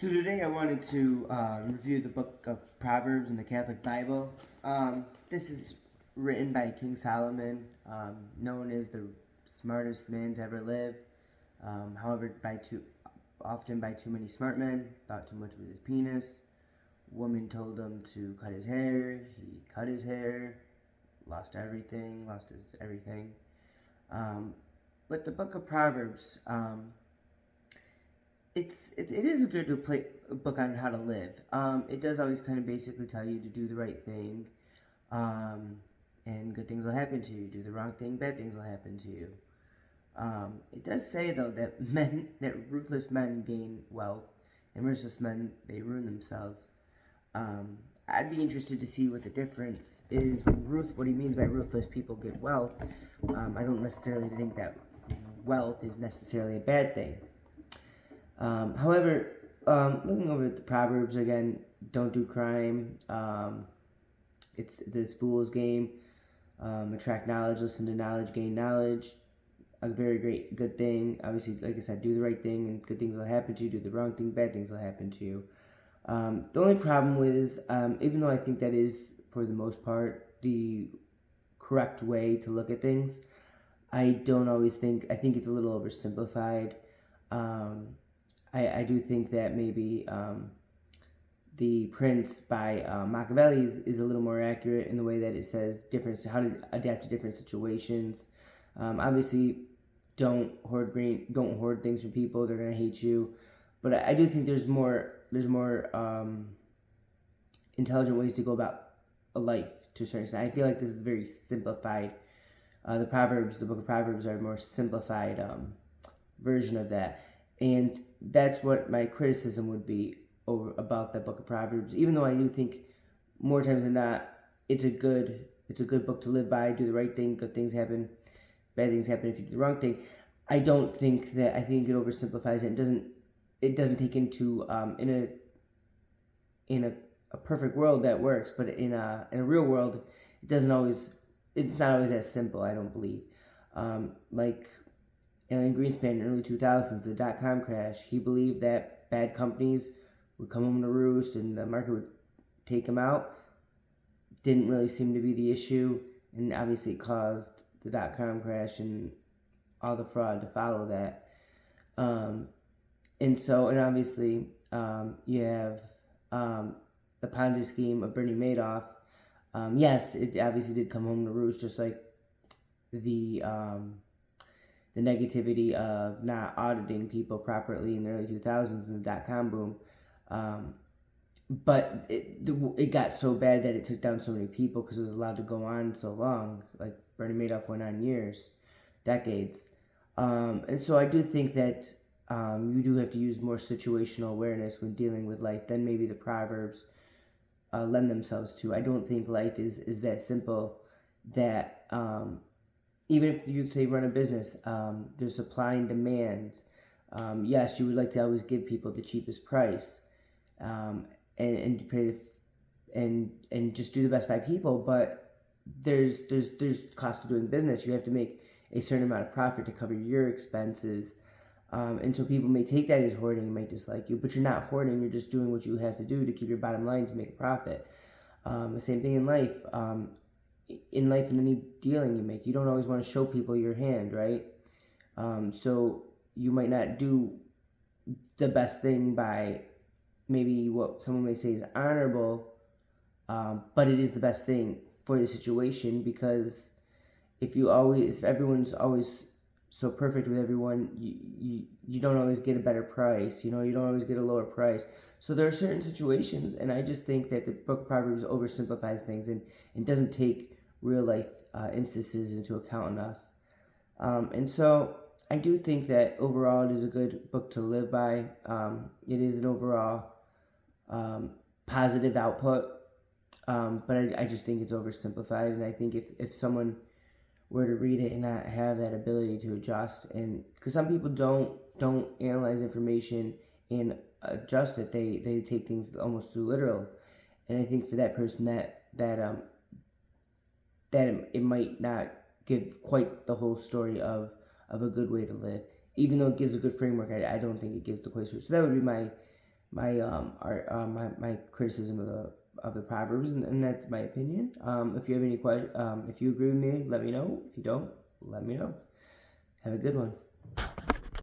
So today I wanted to review the book of Proverbs in the Catholic Bible. This is written by King Solomon, known as the smartest man to ever live. However, often by too many smart men, thought too much with his penis. Woman told him to cut his hair. He cut his hair, lost his everything. But the book of Proverbs. It is a good book on how to live. It does always kind of basically tell you to do the right thing, and good things will happen to you. Do the wrong thing, bad things will happen to you. It does say though that ruthless men gain wealth, and merciless men they ruin themselves. I'd be interested to see what the difference is. What he means by ruthless people get wealth. I don't necessarily think that wealth is necessarily a bad thing. However, looking over at the Proverbs again, don't do crime. It's this fool's game. Attract knowledge, listen to knowledge, gain knowledge. A very good thing. Obviously, like I said, do the right thing and good things will happen to you. Do the wrong thing, bad things will happen to you. The only problem is, even though I think that is, for the most part, the correct way to look at things, I don't always think, I think it's a little oversimplified. I do think that maybe The Prince by Machiavelli is a little more accurate in the way that it says how to adapt to different situations. Obviously, don't hoard things from people; they're gonna hate you. But I do think there's more intelligent ways to go about a life to a certain extent. I feel like this is very simplified. The book of Proverbs, are a more simplified version of that. And that's what my criticism would be about the book of Proverbs. Even though I do think more times than not, it's a good book to live by. Do the right thing, good things happen. Bad things happen if you do the wrong thing. I think it oversimplifies it. It doesn't take into in a perfect world that works, but in a real world, it's not always that simple. I don't believe. Like Alan Greenspan in the early 2000s, the dot-com crash, he believed that bad companies would come home to roost and the market would take them out. Didn't really seem to be the issue, and obviously it caused the dot-com crash and all the fraud to follow that. And obviously you have the Ponzi scheme of Bernie Madoff. Yes, it obviously did come home to roost, just like the negativity of not auditing people properly in the early 2000s in the dot-com boom. But it got so bad that it took down so many people because it was allowed to go on so long. Like Bernie Madoff went on years, decades. And so I do think that you do have to use more situational awareness when dealing with life than maybe the Proverbs lend themselves to. I don't think life is that simple that... even if you'd say run a business, there's supply and demand. Yes, you would like to always give people the cheapest price, and pay and just do the best by people. But there's cost of doing business. You have to make a certain amount of profit to cover your expenses, and so people may take that as hoarding and might dislike you. But you're not hoarding. You're just doing what you have to do to keep your bottom line to make a profit. The same thing in life. In any dealing you make, you don't always want to show people your hand, right? So you might not do the best thing by maybe what someone may say is honorable, but it is the best thing for the situation, because if everyone's always so perfect with everyone, you don't always get a better price. You don't always get a lower price. So there are certain situations, and I just think that the book of Proverbs oversimplifies things and doesn't take real life instances into account enough. And so I do think that overall it is a good book to live by. It is an overall positive output, but I just think it's oversimplified, and I think if someone were to read it and not have that ability to adjust, and because some people don't analyze information and adjust it, they take things almost too literal, and I think for that person that it might not give quite the whole story of a good way to live. Even though it gives a good framework, I don't think it gives the quite. So that would be my criticism of the Proverbs, and that's my opinion. If you have any if you agree with me, let me know. If you don't, let me know. Have a good one.